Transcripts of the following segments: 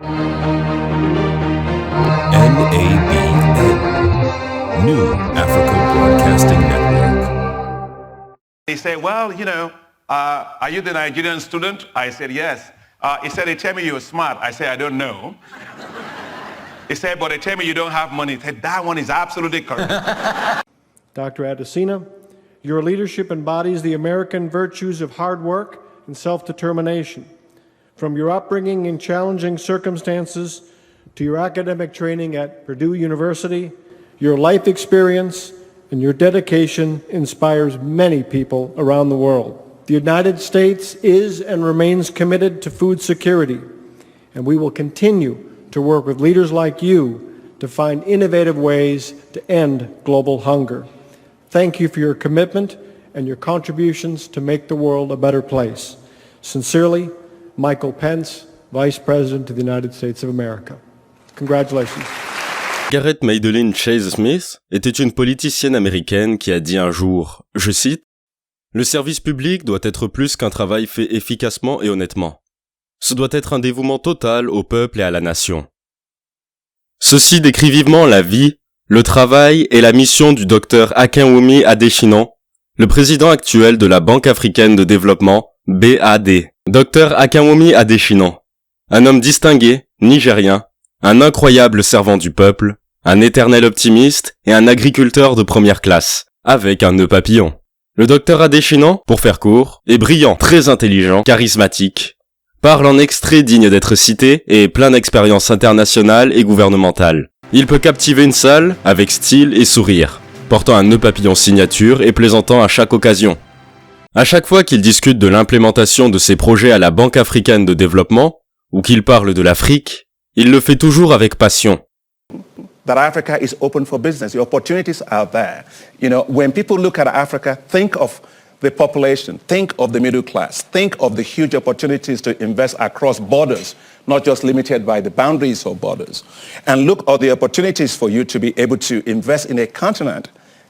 NABN, New Africa Broadcasting Network. He said, well, are you the Nigerian student? I said, yes. He said, they tell me you're smart. I said, I don't know. He said, but they tell me you don't have money. He said, that one is absolutely correct. Dr. Adesina, your leadership embodies the American virtues of hard work and self-determination. From your upbringing in challenging circumstances to your academic training at Purdue University, your life experience and your dedication inspires many people around the world. The United States is and remains committed to food security, and we will continue to work with leaders like you to find innovative ways to end global hunger. Thank you for your commitment and your contributions to make the world a better place. Sincerely, Michael Pence, Vice President of the United States of America. Congratulations. Margaret Magdalene Chase Smith était une politicienne américaine qui a dit un jour, je cite, « Le service public doit être plus qu'un travail fait efficacement et honnêtement. Ce doit être un dévouement total au peuple et à la nation. » Ceci décrit vivement la vie, le travail et la mission du docteur Akinwumi Adesina, le président actuel de la Banque africaine de développement, BAD. Dr Akinwumi Adesina, un homme distingué, nigérien, un incroyable servant du peuple, un éternel optimiste et un agriculteur de première classe, avec un nœud papillon. Le docteur Adesina, pour faire court, est brillant, très intelligent, charismatique, parle en extrait digne d'être cité et plein d'expériences internationales et gouvernementales. Il peut captiver une salle avec style et sourire, portant un nœud papillon signature et plaisantant à chaque occasion. À chaque fois qu'il discute de l'implémentation de ses projets à la Banque africaine de développement, ou qu'il parle de l'Afrique, il le fait toujours avec passion. That Africa is open for business. The opportunities are there. When people look at Africa, think of the population, think of the middle class, think of the huge opportunities to invest across borders, not just limited by the boundaries of borders. And look at the opportunities for you to be able to invest in a continent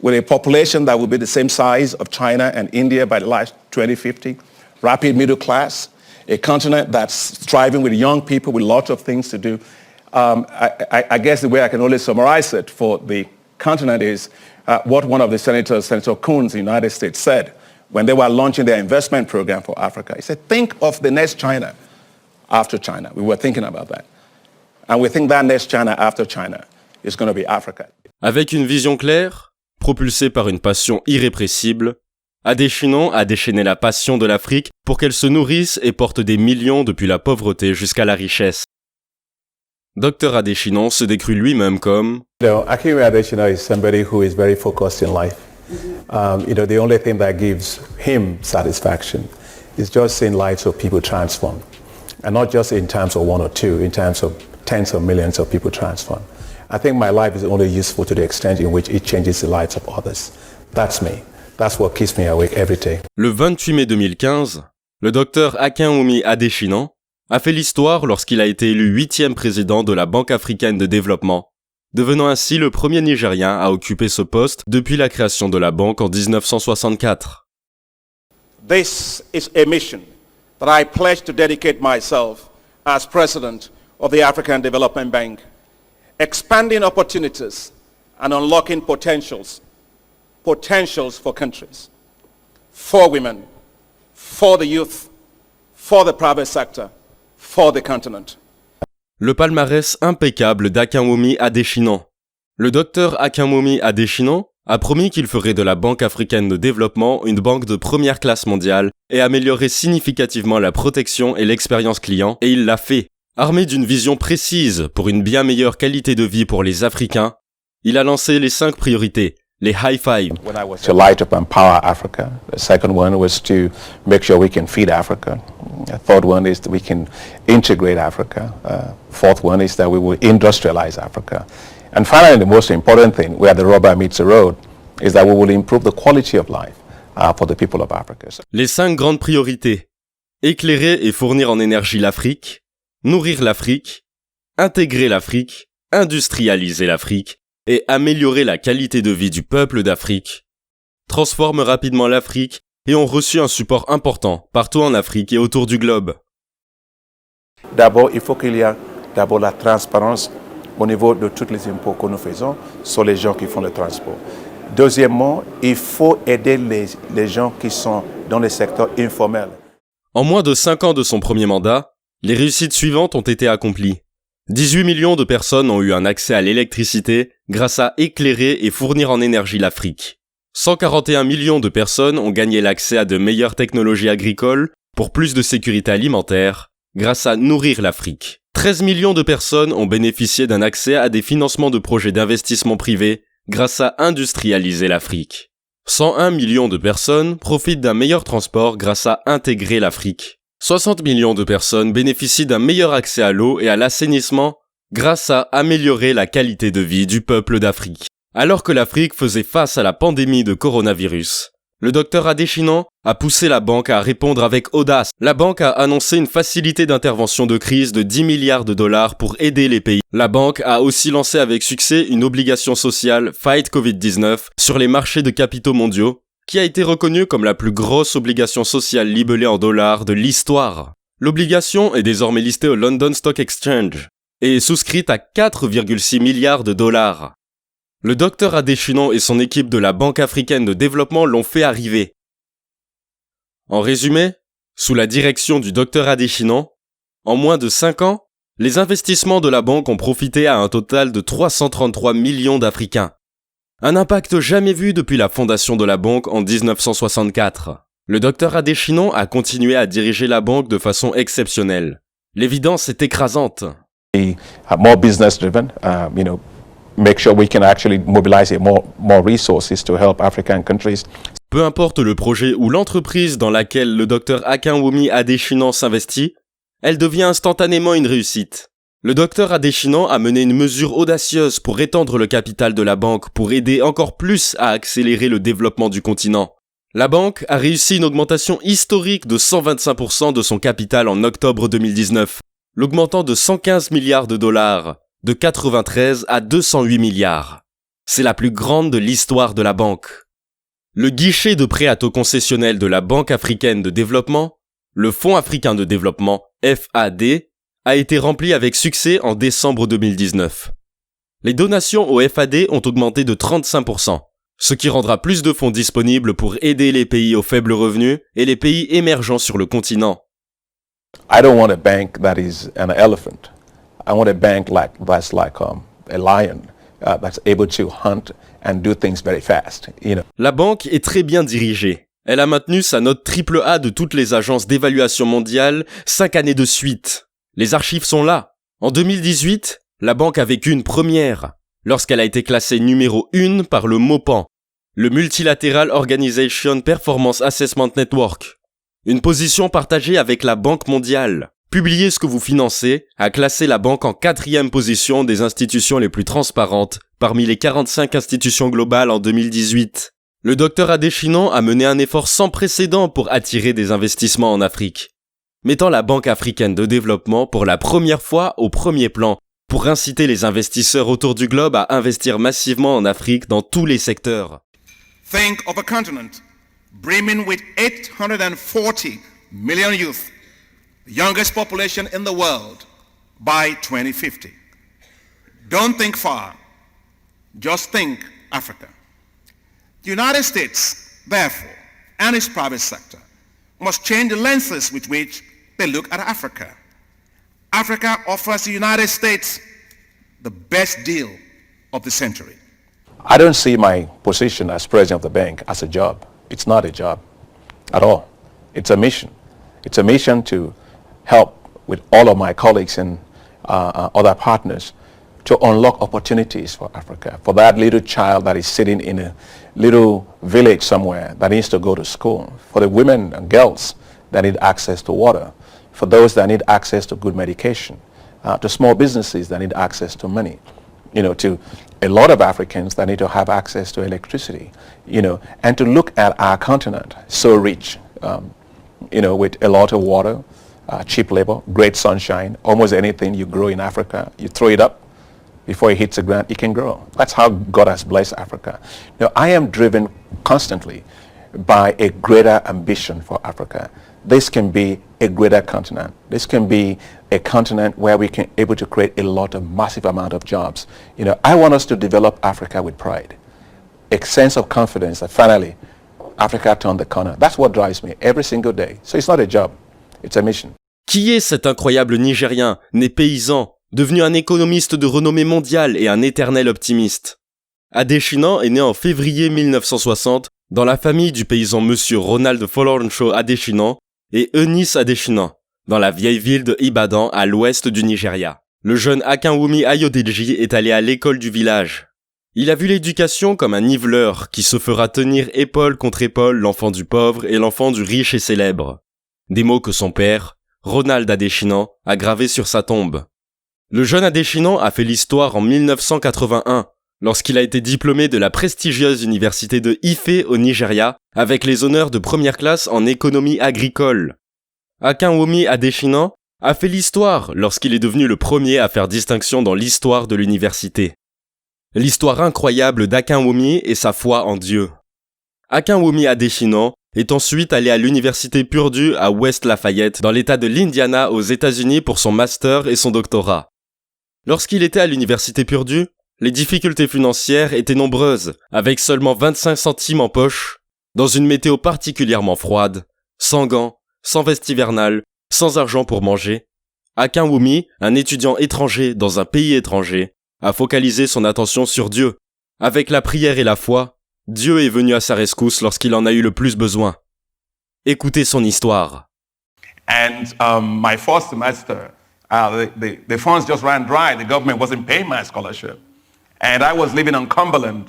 with a population that will be the same size of China and India by the last 2050, rapid middle class, a continent that's thriving with young people with lots of things to do. I guess the way I can only summarize it for the continent is what one of the senators, Senator Coons in the United States, said when they were launching their investment program for Africa. He said, think of the next China after China. We were thinking about that. And we think that next China after China is going to be Africa. Avec une vision claire, propulsé par une passion irrépressible, Adesina a déchaîné la passion de l'Afrique pour qu'elle se nourrisse et porte des millions depuis la pauvreté jusqu'à la richesse. Dr Adesina se décrit lui-même comme Akinwumi Adesina is somebody who is very focused in life. The only thing that gives him satisfaction is just seeing lives of people transformed. And not just in terms of one or two, in terms of tens of millions of people transformed. I think my life is only useful to the extent in which it changes the lives of others. That's me. That's what keeps me awake every day. Le 28 mai 2015, le docteur Akinwumi Adesina a fait l'histoire lorsqu'il a été élu 8e président de la Banque africaine de développement, devenant ainsi le premier Nigérien à occuper ce poste depuis la création de la banque en 1964. This is a mission that I pledge to dedicate myself as president of the African Development Bank, expanding opportunities and unlocking potentials for countries, for women, for the youth, for the private sector, for the continent. Le palmarès impeccable d'Akinwumi Adesina. Le docteur Akinwumi Adesina a promis qu'il ferait de la Banque africaine de développement une banque de première classe mondiale et améliorer significativement la protection et l'expérience client, et il l'a fait. Armé d'une vision précise pour une bien meilleure qualité de vie pour les Africains, il a lancé les 5 priorités, les high five. To light up and empower Africa. The second one was to make sure we can feed Africa. The third one is that we can integrate Africa. Fourth one is that we will industrialize Africa. And finally, the most important thing, where the rubber meets the road, is that we will improve the quality of life for the people of Africa. Les 5 grandes priorités. Éclairer et fournir en énergie l'Afrique, nourrir l'Afrique, intégrer l'Afrique, industrialiser l'Afrique et améliorer la qualité de vie du peuple d'Afrique, transforment rapidement l'Afrique et ont reçu un support important partout en Afrique et autour du globe. D'abord, il faut qu'il y ait d'abord la transparence au niveau de tous les impôts que nous faisons sur les gens qui font le transport. Deuxièmement, il faut aider les gens qui sont dans le secteur informel. En moins de 5 ans de son premier mandat, les réussites suivantes ont été accomplies. 18 millions de personnes ont eu un accès à l'électricité grâce à éclairer et fournir en énergie l'Afrique. 141 millions de personnes ont gagné l'accès à de meilleures technologies agricoles pour plus de sécurité alimentaire grâce à nourrir l'Afrique. 13 millions de personnes ont bénéficié d'un accès à des financements de projets d'investissement privés grâce à industrialiser l'Afrique. 101 millions de personnes profitent d'un meilleur transport grâce à intégrer l'Afrique. 60 millions de personnes bénéficient d'un meilleur accès à l'eau et à l'assainissement grâce à améliorer la qualité de vie du peuple d'Afrique. Alors que l'Afrique faisait face à la pandémie de coronavirus, le docteur Adesina a poussé la banque à répondre avec audace. La banque a annoncé une facilité d'intervention de crise de 10 milliards de dollars pour aider les pays. La banque a aussi lancé avec succès une obligation sociale Fight Covid-19 sur les marchés de capitaux mondiaux, qui a été reconnue comme la plus grosse obligation sociale libellée en dollars de l'histoire. L'obligation est désormais listée au London Stock Exchange et est souscrite à 4,6 milliards de dollars. Le docteur Adesina et son équipe de la Banque africaine de développement l'ont fait arriver. En résumé, sous la direction du docteur Adesina, en moins de 5 ans, les investissements de la banque ont profité à un total de 333 millions d'Africains. Un impact jamais vu depuis la fondation de la banque en 1964. Le docteur Adesina a continué à diriger la banque de façon exceptionnelle. L'évidence est écrasante. More business driven, make sure we can actually mobilize more resources to help African countries. Peu importe le projet ou l'entreprise dans laquelle le docteur Akinwumi Adesina s'investit, elle devient instantanément une réussite. Le docteur Adesina a mené une mesure audacieuse pour étendre le capital de la banque pour aider encore plus à accélérer le développement du continent. La banque a réussi une augmentation historique de 125% de son capital en octobre 2019, l'augmentant de 115 milliards de dollars, de 93 à 208 milliards. C'est la plus grande de l'histoire de la banque. Le guichet de prêt à taux concessionnel de la Banque africaine de développement, le Fonds africain de développement, FAD, a été rempli avec succès en décembre 2019. Les donations au FAD ont augmenté de 35%, ce qui rendra plus de fonds disponibles pour aider les pays aux faibles revenus et les pays émergents sur le continent. I don't want a bank that is an elephant. I want a bank that's like a lion that's able to hunt and do things very fast. La banque est très bien dirigée. Elle a maintenu sa note AAA de toutes les agences d'évaluation mondiale 5 années de suite. Les archives sont là. En 2018, la banque a vécu une première, lorsqu'elle a été classée numéro 1 par le MOPAN, le Multilateral Organization Performance Assessment Network. Une position partagée avec la Banque mondiale. Publier ce que vous financez a classé la banque en 4e position des institutions les plus transparentes parmi les 45 institutions globales en 2018. Le docteur Adesina a mené un effort sans précédent pour attirer des investissements en Afrique, mettant la Banque africaine de développement pour la première fois au premier plan pour inciter les investisseurs autour du globe à investir massivement en Afrique dans tous les secteurs. Think of a continent brimming with 840 million youth, the youngest population in the world by 2050. Don't think far, just think Africa. The United States, therefore, and its private sector must change the lenses with which they look at Africa. Africa offers the United States the best deal of the century. I don't see my position as president of the bank as a job. It's not a job at all. It's a mission. It's a mission to help with all of my colleagues and other partners to unlock opportunities for Africa, for that little child that is sitting in a little village somewhere that needs to go to school, for the women and girls that need access to water, for those that need access to good medication, to small businesses that need access to money, to a lot of Africans that need to have access to electricity, and to look at our continent so rich, with a lot of water, cheap labor, great sunshine, almost anything you grow in Africa, you throw it up, before it hits the ground, it can grow. That's how God has blessed Africa. I am driven constantly by a greater ambition for Africa this can be a greater continent. This can be a continent where we can able to create a lot of massive amount of jobs. I want us to develop Africa with pride, a sense of confidence that finally Africa turned the corner. That's what drives me every single day. So it's not a job, it's a mission. Qui est cet incroyable Nigérien, né paysan, devenu un économiste de renommée mondiale et un éternel optimiste? Adesina est né en février 1960 dans la famille du paysan monsieur Ronald Folorunsho Adesina et Eunice Adesina, dans la vieille ville de Ibadan à l'ouest du Nigeria. Le jeune Akinwumi Ayodeji est allé à l'école du village. Il a vu l'éducation comme un niveleur qui se fera tenir épaule contre épaule l'enfant du pauvre et l'enfant du riche et célèbre. Des mots que son père, Ronald Adesina, a gravés sur sa tombe. Le jeune Adesina a fait l'histoire en 1981, lorsqu'il a été diplômé de la prestigieuse université de Ife au Nigeria, avec les honneurs de première classe en économie agricole. Akinwumi Adesina a fait l'histoire lorsqu'il est devenu le premier à faire distinction dans l'histoire de l'université. L'histoire incroyable d'Akinwumi et sa foi en Dieu. Akinwumi Adesina est ensuite allé à l'université Purdue à West Lafayette dans l'état de l'Indiana aux États-Unis pour son master et son doctorat. Lorsqu'il était à l'université Purdue, les difficultés financières étaient nombreuses, avec seulement 25 centimes en poche, dans une météo particulièrement froide, sans gants, sans veste hivernale, sans argent pour manger. Akinwumi, un étudiant étranger dans un pays étranger, a focalisé son attention sur Dieu. Avec la prière et la foi, Dieu est venu à sa rescousse lorsqu'il en a eu le plus besoin. Écoutez son histoire. And my first semester, the funds just ran dry. The government wasn't paying my scholarship. And I was living on Cumberland.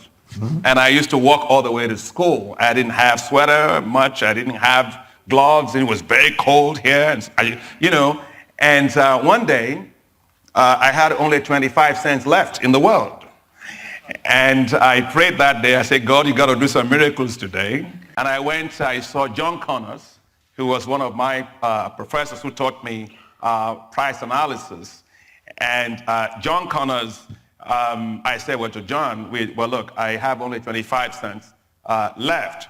And I used to walk all the way to school. I didn't have sweater much. I didn't have gloves. And it was very cold here. And one day, I had only 25 cents left in the world. And I prayed that day. I said, God, you got to do some miracles today. And I saw John Connors, who was one of my professors who taught me price analysis. And John Connors, I said, well, to John, look, I have only 25 cents left.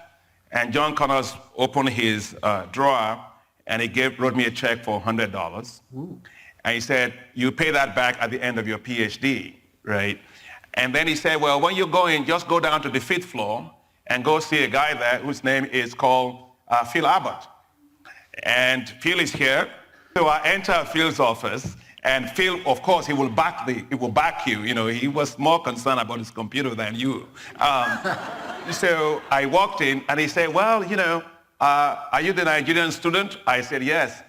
And John Connors opened his drawer, and he wrote me a check for $100. Ooh. And he said, you pay that back at the end of your PhD, right? And then he said, well, when you're going, just go down to the 5th floor and go see a guy there whose name is called Phil Abbott. And Phil is here. So I enter Phil's office, and Phil, of course, he will back you. He was more concerned about his computer than you. So I walked in, and he said, well, are you the Nigerian student? I said, yes.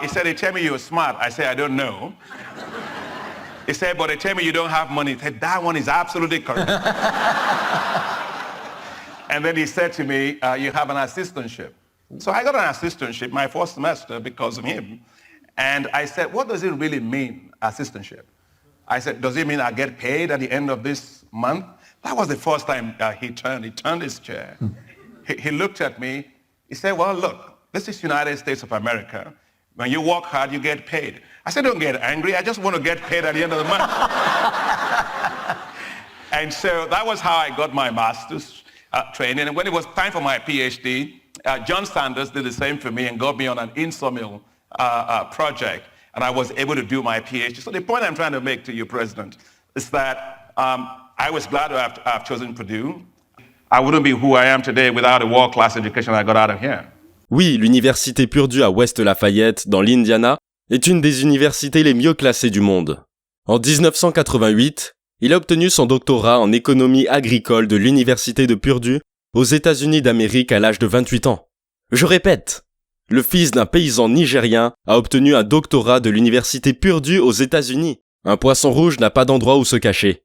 He said, they tell me you're smart. I said, I don't know. He said, but they tell me you don't have money. He said, that one is absolutely correct. And then he said to me, you have an assistantship. So I got an assistantship my first semester because of him. And I said, what does it really mean, assistantship? I said, does it mean I get paid at the end of this month? That was the first time he turned his chair. He looked at me. He said, well, look, this is United States of America. When you work hard, you get paid. I said, don't get angry. I just want to get paid at the end of the month. And so that was how I got my master's training. And when it was time for my PhD, John Sanders did the same for me and got me on an in-sawmill project. And I was able to do my PhD. So the point I'm trying to make to you, President, is that I was glad to have chosen Purdue. I wouldn't be who I am today without a world-class education I got out of here. Oui, l'université Purdue à West Lafayette, dans l'Indiana, est une des universités les mieux classées du monde. En 1988, il a obtenu son doctorat en économie agricole de l'université de Purdue aux États-Unis d'Amérique à l'âge de 28 ans. Je répète, le fils d'un paysan nigérien a obtenu un doctorat de l'université Purdue aux États-Unis. Un poisson rouge n'a pas d'endroit où se cacher.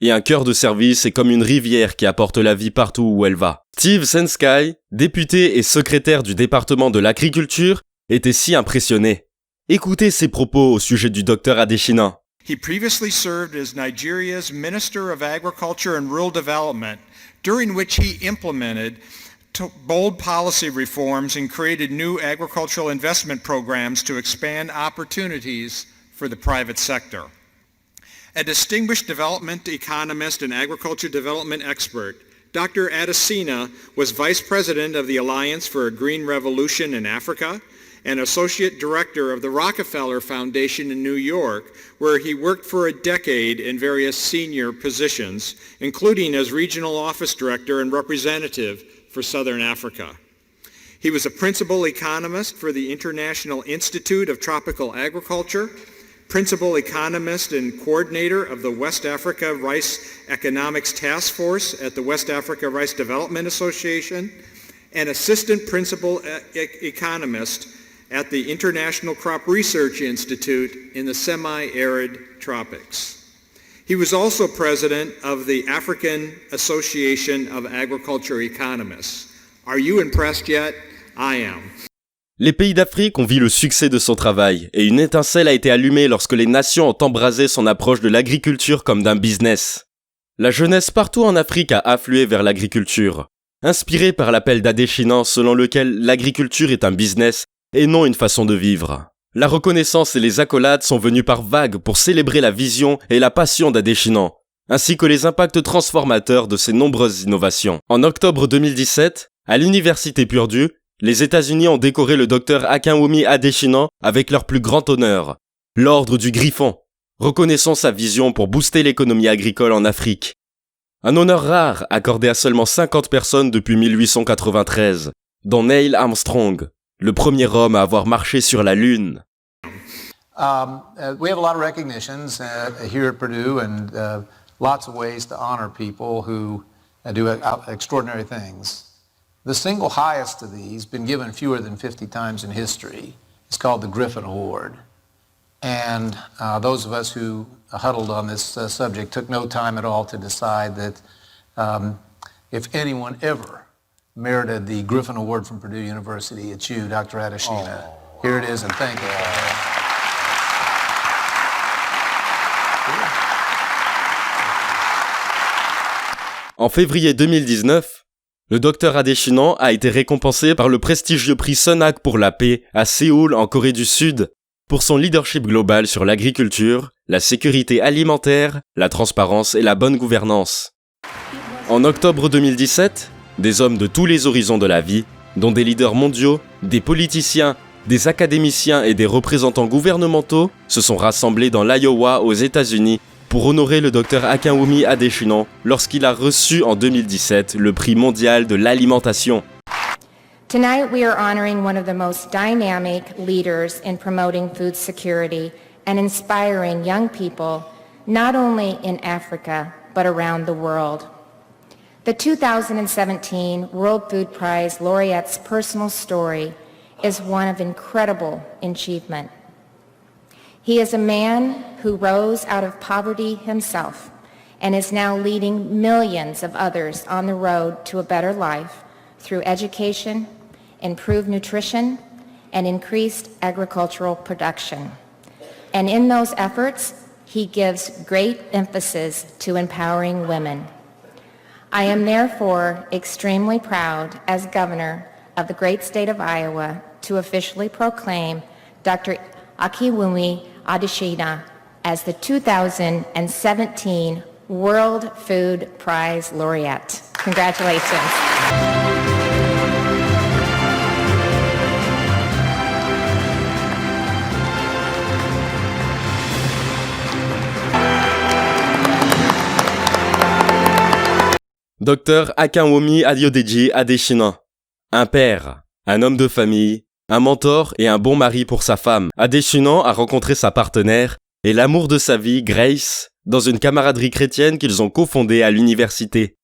Et un cœur de service est comme une rivière qui apporte la vie partout où elle va. Steve Sensky, député et secrétaire du département de l'agriculture, était si impressionné. Écoutez ses propos au sujet du docteur Adesina. He previously served as Nigeria's Minister of Agriculture and Rural Development, during which he implemented bold policy reforms and created new agricultural investment programs to expand opportunities for the private sector. A distinguished development economist and agriculture development expert, Dr. Adesina was Vice President of the Alliance for a Green Revolution in Africa and associate director of the Rockefeller Foundation in New York, where he worked for a decade in various senior positions, including as regional office director and representative for Southern Africa. He was a principal economist for the International Institute of Tropical Agriculture, principal economist and coordinator of the West Africa Rice Economics Task Force at the West Africa Rice Development Association, and assistant principal economist at the International Crop Research Institute in the semi-arid tropics. He was also president of the African Association of Agriculture Economists. Are you impressed yet? I am. Les pays d'Afrique ont vu le succès de son travail et une étincelle a été allumée lorsque les nations ont embrasé son approche de l'agriculture comme d'un business. La jeunesse partout en Afrique a afflué vers l'agriculture, inspirée par l'appel d'Adesina selon lequel l'agriculture est un business et non une façon de vivre. La reconnaissance et les accolades sont venues par vagues pour célébrer la vision et la passion d'Adesina, ainsi que les impacts transformateurs de ses nombreuses innovations. En octobre 2017, à l'université Purdue, les États-Unis ont décoré le docteur Akinwumi Adesina avec leur plus grand honneur, l'ordre du Griffon, reconnaissant sa vision pour booster l'économie agricole en Afrique. Un honneur rare accordé à seulement 50 personnes depuis 1893, dont Neil Armstrong, le premier homme à avoir marché sur la Lune. We have a lot of recognitions here at Purdue and lots of ways to honor people who do extraordinary things. The single highest of these, been given fewer than 50 times in history, is called the Griffin Award. And those of us who huddled on this subject took no time at all to decide that if anyone ever merited the Griffin Award from Purdue University, it's you, Dr. Adesina. Here it is, and thank you. En février 2019, le docteur Adesina a été récompensé par le prestigieux prix Sonak pour la paix à Séoul en Corée du Sud pour son leadership global sur l'agriculture, la sécurité alimentaire, la transparence et la bonne gouvernance. En octobre 2017, des hommes de tous les horizons de la vie, dont des leaders mondiaux, des politiciens, des académiciens et des représentants gouvernementaux, se sont rassemblés dans l'Iowa aux États-Unis pour honorer le docteur Akinwumi Adesina lorsqu'il a reçu en 2017 le prix mondial de l'alimentation. Tonight we are honoring one of the most dynamic leaders in promoting food security and inspiring young people not only in Africa but around the world. The 2017 World Food Prize laureate's personal story is one of incredible achievement. He is a man who rose out of poverty himself and is now leading millions of others on the road to a better life through education, improved nutrition, and increased agricultural production. And in those efforts, he gives great emphasis to empowering women. I am therefore extremely proud as governor of the great state of Iowa to officially proclaim Dr. Akinwumi Adesina as the 2017 World Food Prize Laureate. Congratulations. Docteur Akinwumi Adesina, un père, un homme de famille, un mentor et un bon mari pour sa femme. Adesina a rencontré sa partenaire et l'amour de sa vie, Grace, dans une camaraderie chrétienne qu'ils ont cofondée à l'université.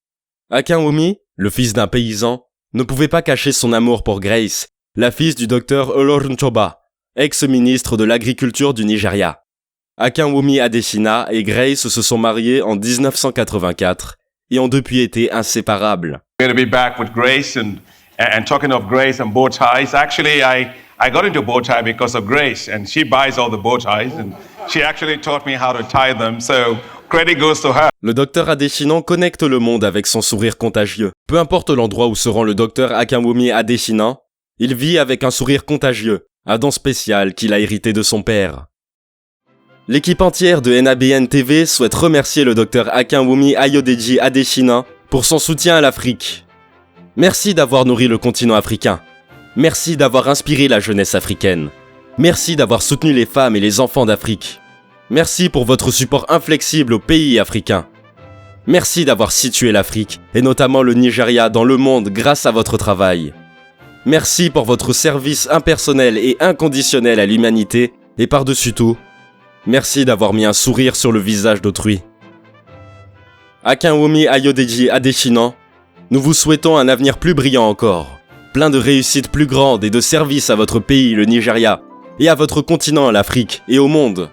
Akinwumi, le fils d'un paysan, ne pouvait pas cacher son amour pour Grace, la fille du docteur Olorunchoba, ex-ministre de l'Agriculture du Nigeria. Akinwumi Adesina et Grace se sont mariés en 1984 et ont depuis été inséparables. We're going to be back with Grace and talking of Grace and bow ties. Actually, I got into bow tie because of Grace, and she buys all the bow ties, and she actually taught me how to tie them, so credit goes to her. Le docteur Adesina connecte le monde avec son sourire contagieux. Peu importe l'endroit où se rend le docteur Akinwumi Adesina, il vit avec un sourire contagieux, un don spécial qu'il a hérité de son père. L'équipe entière de NABN TV souhaite remercier le docteur Akinwumi Adesina pour son soutien à l'Afrique. Merci d'avoir nourri le continent africain. Merci d'avoir inspiré la jeunesse africaine. Merci d'avoir soutenu les femmes et les enfants d'Afrique. Merci pour votre support inflexible aux pays africains. Merci d'avoir situé l'Afrique, et notamment le Nigeria, dans le monde grâce à votre travail. Merci pour votre service impersonnel et inconditionnel à l'humanité, et par-dessus tout, merci d'avoir mis un sourire sur le visage d'autrui. Akinwumi Ayodeji Adesina, nous vous souhaitons un avenir plus brillant encore, plein de réussites plus grandes et de services à votre pays, le Nigeria, et à votre continent, l'Afrique, et au monde.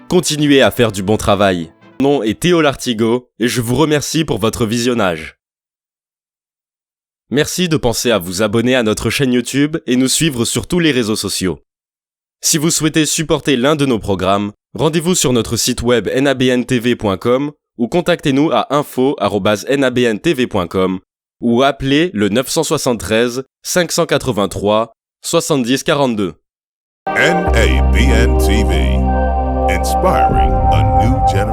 Continuez à faire du bon travail. Mon nom est Théo Lartigot et je vous remercie pour votre visionnage. Merci de penser à vous abonner à notre chaîne YouTube et nous suivre sur tous les réseaux sociaux. Si vous souhaitez supporter l'un de nos programmes, rendez-vous sur notre site web nabntv.com ou contactez-nous à info@nabntv.com ou appelez le 973 583 70 42. NABN TV, inspiring a new generation.